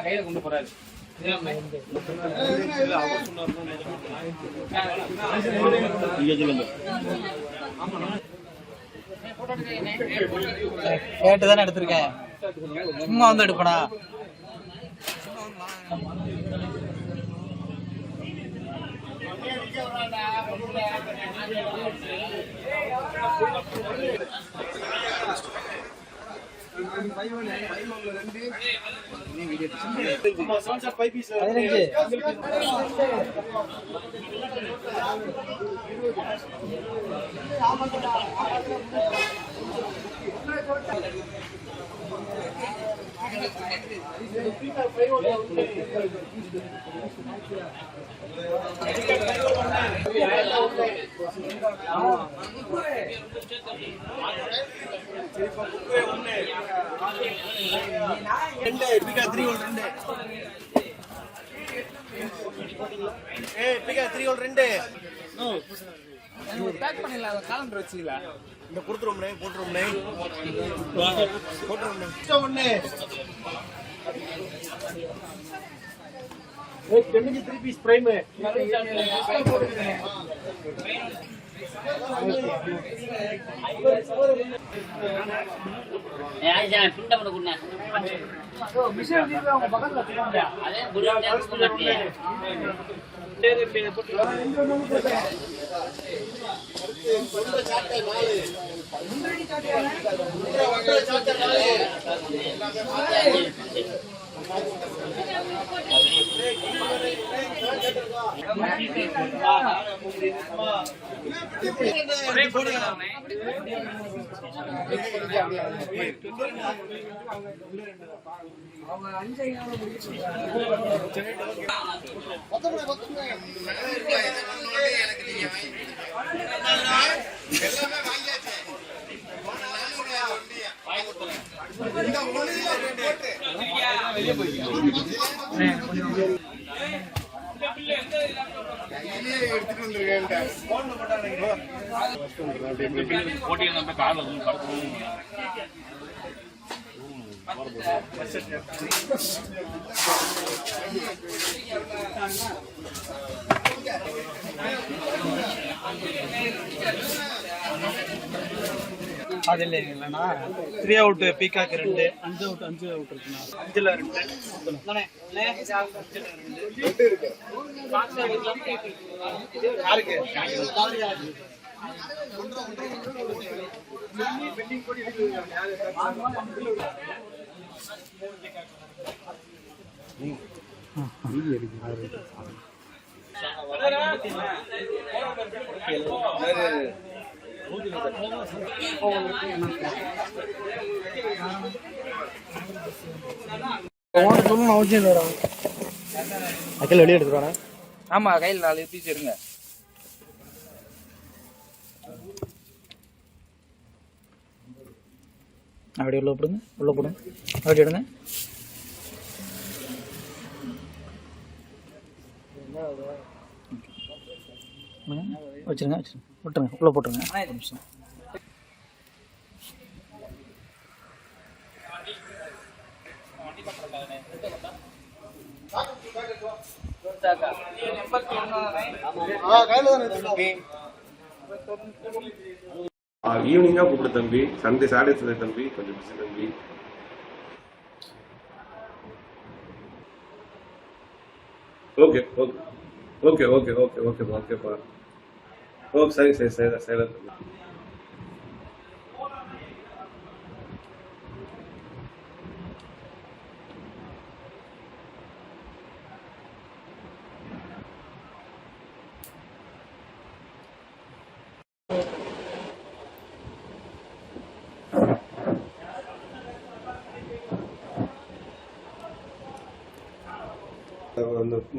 கையில கொண்டு போறாரு. கேட்டுதானே எடுத்திருக்கேன், சும்மா வந்து எடுப்பனா. இந்த கொடுத்துருவோம்னே போட்டுருவோம்னே போட்டுருவோம்னே 3 பீஸ் பிரைம் அது இல்லைங்களா 3 அவுட் பீகாக் 2 5 அவுட் இருக்குண்ணா 5ல 2 வெளியே எடுத்துருவானா? ஆமா, கையில் 4 பீஸ் எடுங்க. அப்படி உள்ள போடுங்க, அப்படி எடுங்க. வச்சுருங்க, விட்டுருங்க, உள்ள போட்டுருங்க. ஒரு நிமிஷம். ஈவினிங்கா கூப்பிடு தம்பி. சாட்டர்டே தம்பி கொஞ்சம் பிஸி தம்பி. ஓகே ஓகே ஓகே ஓகே ஓகேப்பா ஓகேப்பா ஓகே சரி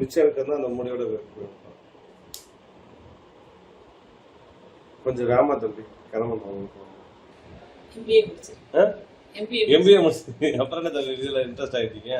மிச்சம் இருக்கிறது அந்த மூடியோட கொஞ்சம் வேமா தம்பி கிளம்புறோம். எம்பிஏ முடிச்சு அப்புறம் என்ன தம்பி இதுல இன்ட்ரெஸ்ட் ஆகிட்டீங்க?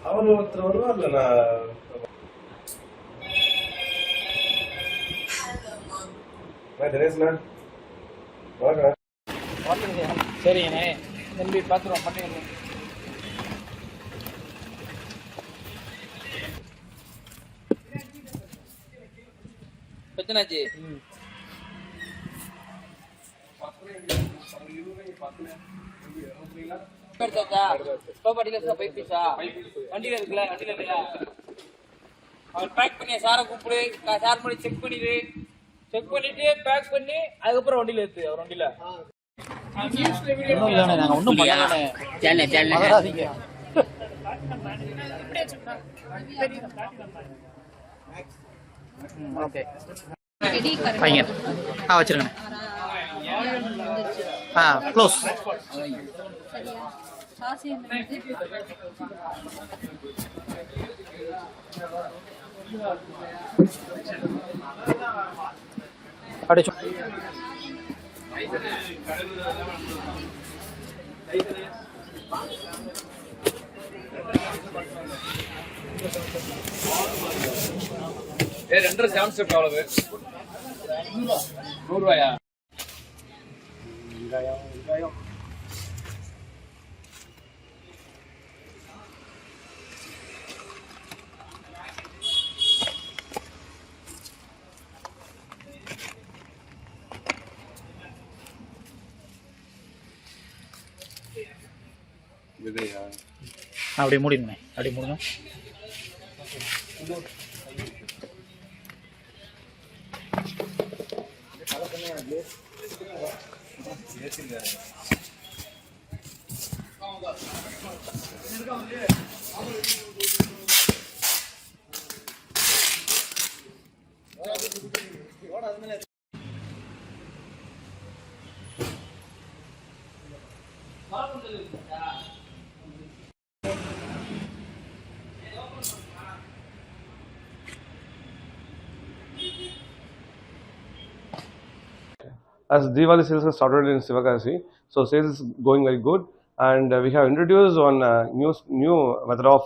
அவர் ஒருத்தர் வருவார் இல்ல நான் தினேஷ்ண்ணா சரிங்கண்ணே தம்பி பார்த்துருவோம் பண்ணிடுங்க. எத்தனாச்சு? வண்டியில இருக்குல்ல, வண்டியில இல்லையா? அவர் பேக் பண்ணி சாரை கூப்பிடு, சார் பண்ணி செக் பண்ணிடு, செக் பண்ணிட்டு பேக் பண்ணி அதுக்கப்புறம் வண்டியில ஏத்து. அவர் வண்டியில நாங்க ஒண்ணும் பண்ணாதீங்க. ஓகே பையன் வச்சிருங்க. க்ளோஸ். அடிச்சு ரெண்டரை செவன் ஸ்டெப் எவ்வளவு? 100 ரூபாயா? அப்படியே மூடிடுங்க, அப்படியே மூடுங்க. As Diwali sales has started in Sivakasi, so sales is going very good, and we have introduced one new method of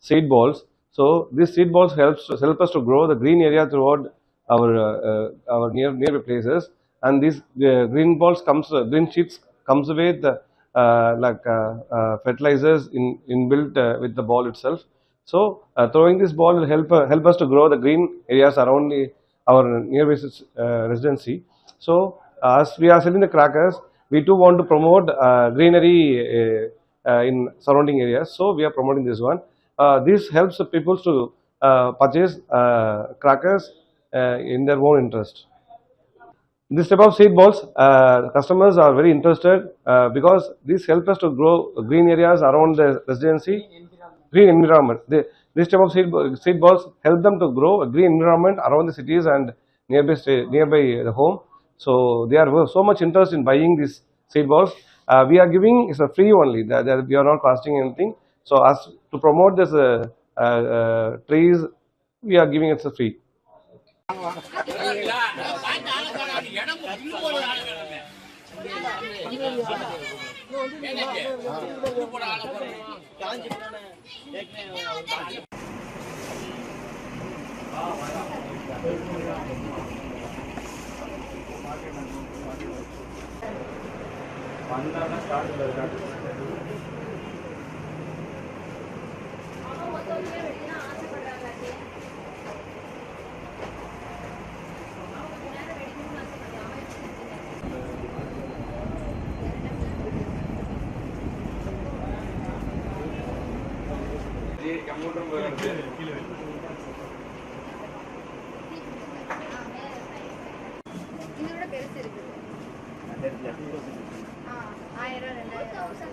seed balls. So these seed balls help us to grow the green area throughout our nearby places, and these green sheets comes with fertilizers inbuilt with the ball itself. So throwing this ball will help us to grow the green areas around our nearby residency. So as we are selling the crackers, we too want to promote greenery in surrounding areas. So we are promoting this one. This helps the people to purchase crackers in their own interest. This type of seed balls, customers are very interested because this helps us to grow green areas around the residency, green environment. This type of seed balls help them to grow a green environment around the cities and nearby the home. So they are so much interested in buying these seed balls. We are giving is a free only. We are not costing anything. So as to promote this trees, we are giving it for free. கீழே இதோட பெருசு இருக்குது. 1000 2000 5000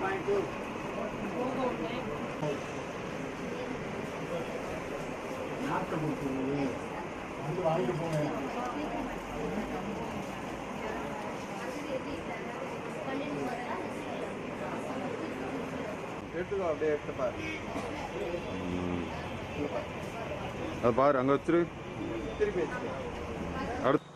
வாங்கிக்கலாம். அது பாரு அங்கே வச்சிரு. அடுத்து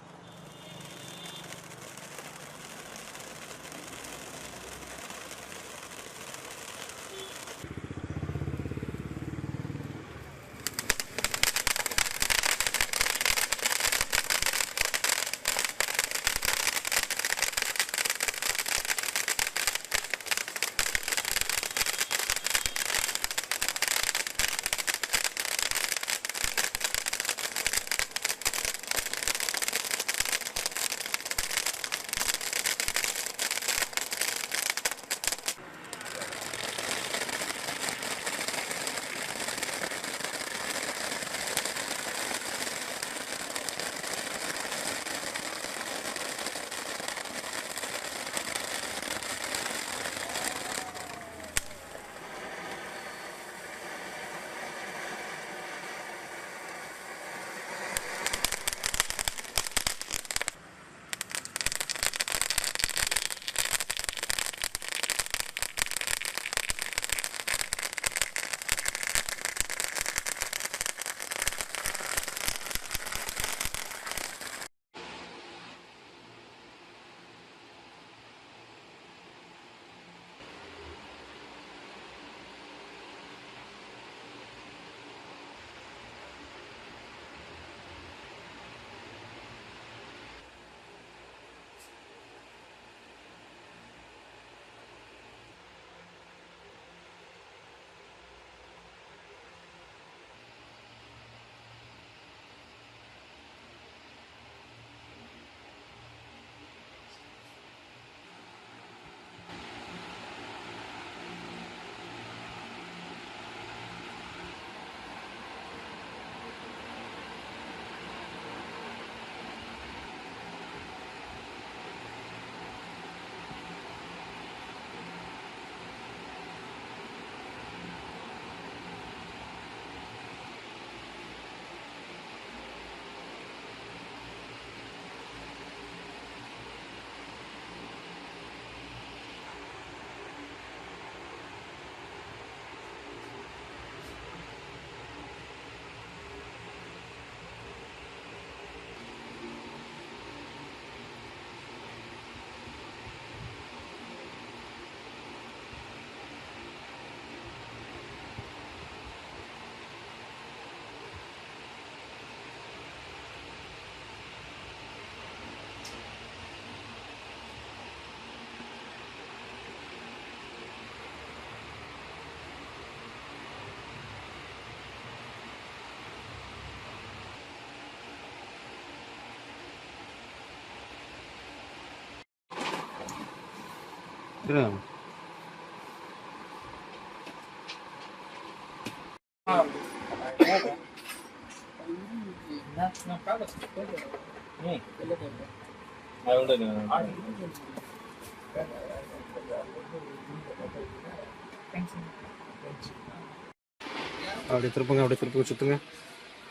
அப்படியே திருப்புங்க, அப்படியே திருப்புங்க, சுத்துங்க.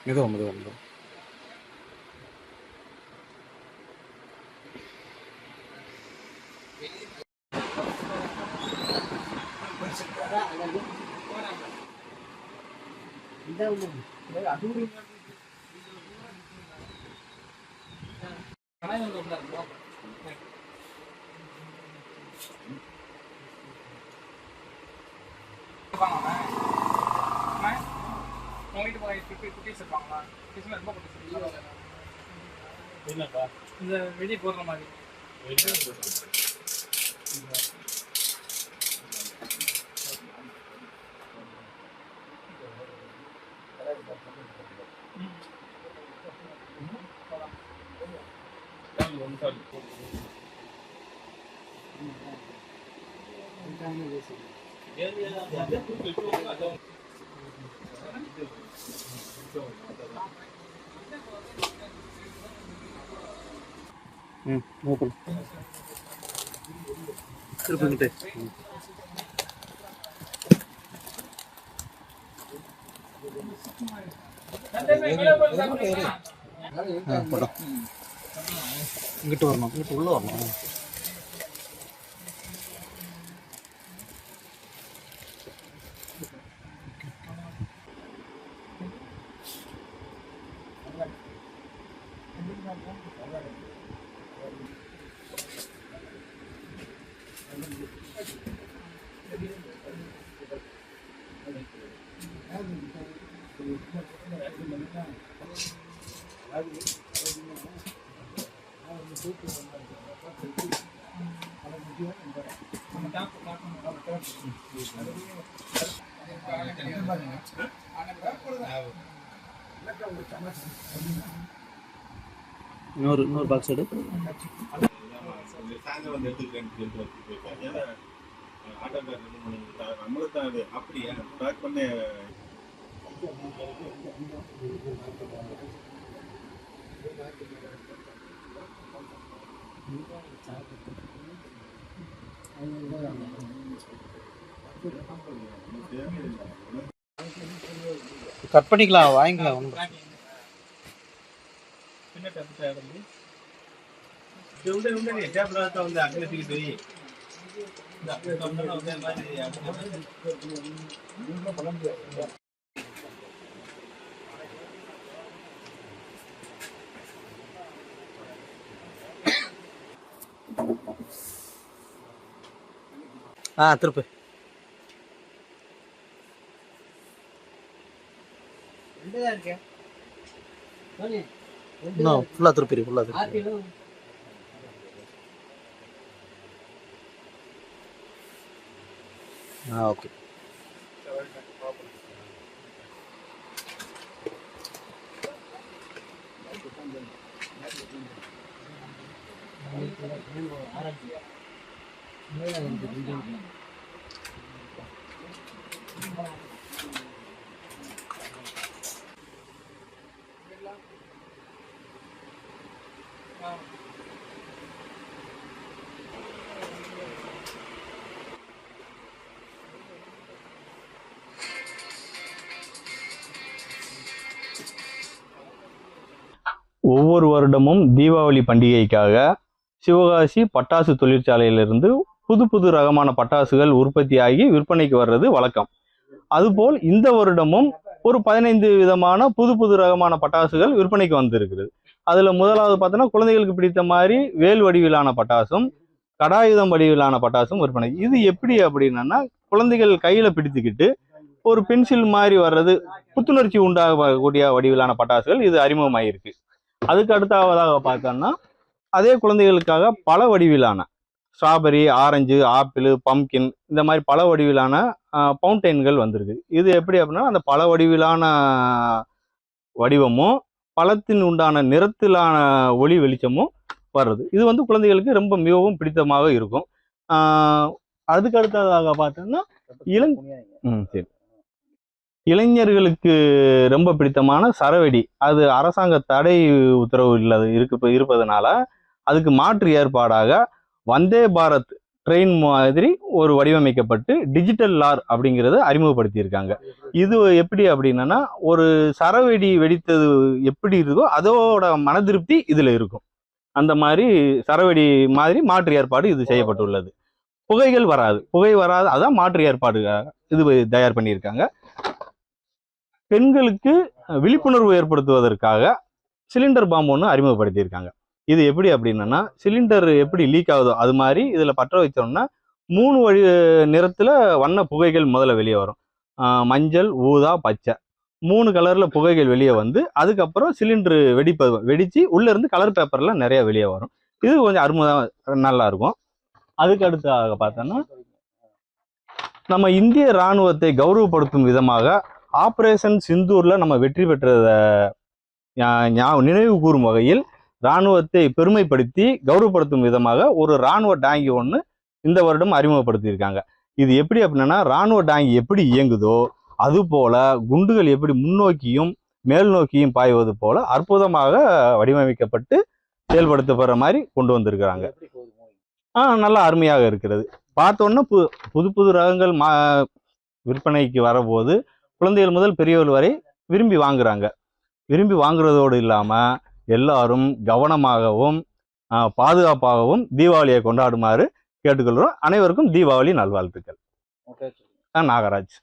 மெதுவா மெதுவா மெதுவா. உங்க வீட்டு குட்டீஸ் இருப்பாங்களா? குட்டீஸ்லாம் ரொம்ப குட்டீஸ் இருப்பாங்க. என்னப்பா இந்த வெடி போடுற மாதிரி ஓப்பன் திருப்பிட்டு இங்கிட்டு வரணும், இங்கிட்டு உள்ள வரணும். இன்னொரு பாக்ஸ் எடு. அப்படியா பேக் பண்ணி கட் பண்ணிக்கலாம், வாங்கிக்கலாம் ஒன்றும் பிரச்சனை இல்லை. திருப்பு. இன்னும் ஃபுல்லாக திருப்பி ஃபுல்லாக திருப்பி. ஓகே. ஒவ்வொரு வருடமும் தீபாவளி பண்டிகைக்காக சிவகாசி பட்டாசு தொழிற்சாலையிலிருந்து புது புது ரகமான பட்டாசுகள் உற்பத்தியாகி விற்பனைக்கு வர்றது வழக்கம். அதுபோல் இந்த வருடமும் ஒரு 15 விதமான புது புது ரகமான பட்டாசுகள் விற்பனைக்கு வந்திருக்கிறது. அதில் முதலாவது பார்த்தோன்னா குழந்தைகளுக்கு பிடித்த மாதிரி வேல் வடிவிலான பட்டாசும் கடாயுதம் வடிவிலான பட்டாசும் விற்பனை. இது எப்படி அப்படின்னா குழந்தைகள் கையில் பிடித்துக்கிட்டு ஒரு பென்சில் மாதிரி வர்றது புத்துணர்ச்சி உண்டாகக்கூடிய வடிவிலான பட்டாசுகள் இது அறிமுகமாயிருக்கு. அதுக்கு அடுத்ததாக பார்த்தோம்னா அதே குழந்தைகளுக்காக பல வடிவிலான ஸ்ட்ராபெரி, ஆரஞ்சு, ஆப்பிள், பம்கின் இந்த மாதிரி பல வடிவிலான பவுண்டைன்கள் வந்திருக்கு. இது எப்படி அப்படின்னா அந்த பல வடிவிலான வடிவமும் பழத்தின் உண்டான நிறத்திலான ஒளி வெளிச்சமும் வர்றது. இது வந்து குழந்தைகளுக்கு ரொம்ப மிகவும் பிடித்தமாக இருக்கும். அதுக்கு அடுத்ததாக பார்த்தோம்னா சரி, இளைஞர்களுக்கு ரொம்ப பிடித்தமான சரவெடி. அது அரசாங்க தடை உத்தரவு இருப்பதனால அதுக்கு மாற்று ஏற்பாடாக வந்தே பாரத் ட்ரெயின் மாதிரி ஒரு வடிவமைக்கப்பட்டு டிஜிட்டல் லார் அப்படிங்கிறத அறிமுகப்படுத்தியிருக்காங்க. இது எப்படி அப்படின்னா ஒரு சரவெடி வெடித்தது எப்படி இருக்கோ அதோட மனதிருப்தி இதில் இருக்கும். அந்த மாதிரி சரவெடி மாதிரி மாற்று ஏற்பாடு இது செய்யப்பட்டுள்ளது. புகை வராது, அதான் மாற்று ஏற்பாடு இது தயார் பண்ணியிருக்காங்க. பெண்களுக்கு விழிப்புணர்வு ஏற்படுத்துவதற்காக சிலிண்டர் பாம்பு ஒன்று அறிமுகப்படுத்தியிருக்காங்க. இது எப்படி அப்படின்னா சிலிண்டர் எப்படி லீக் ஆகுதோ அது மாதிரி இதில் பற்ற வச்சோம்னா 3 நிறத்தில் வண்ண புகைகள் முதல்ல வெளியே வரும். மஞ்சள், ஊதா, பச்சை. 3 கலரில் புகைகள் வெளியே வந்து அதுக்கப்புறம் சிலிண்டரு வெடித்து உள்ளேருந்து கலர் பேப்பர்லாம் நிறையா வெளியே வரும். இது கொஞ்சம் நல்லா இருக்கும். அதுக்கு அடுத்தாக பார்த்தோன்னா நம்ம இந்திய இராணுவத்தை கௌரவப்படுத்தும் விதமாக ஆப்ரேஷன் சிந்தூரில் நம்ம வெற்றி பெற்றதை நினைவு கூறும் வகையில் இராணுவத்தை பெருமைப்படுத்தி கௌரவப்படுத்தும் விதமாக ஒரு இராணுவ டாங்கி ஒன்று இந்த வருடம் அறிமுகப்படுத்தியிருக்காங்க. இது எப்படி அப்படின்னா, இராணுவ டாங்கி எப்படி இயங்குதோ அதுபோல குண்டுகள் எப்படி முன்னோக்கியும் மேல் நோக்கியும் பாய்வது போல அற்புதமாக வடிவமைக்கப்பட்டு செயல்படுத்தப்படுற மாதிரி கொண்டு வந்திருக்கிறாங்க. நல்லா அருமையாக இருக்கிறது. பார்த்தோன்னா புது புது ரகங்கள் விற்பனைக்கு வரபோது குழந்தைகள் முதல் பெரியவர்கள் வரை விரும்பி வாங்குறாங்க. விரும்பி வாங்குறதோடு இல்லாமல் எல்லாரும் கவனமாகவும் பாதுகாப்பாகவும் தீபாவளியை கொண்டாடுமாறு கேட்டுக்கொள்கிறோம். அனைவருக்கும் தீபாவளி நல்வாழ்த்துக்கள். நாகராஜ்.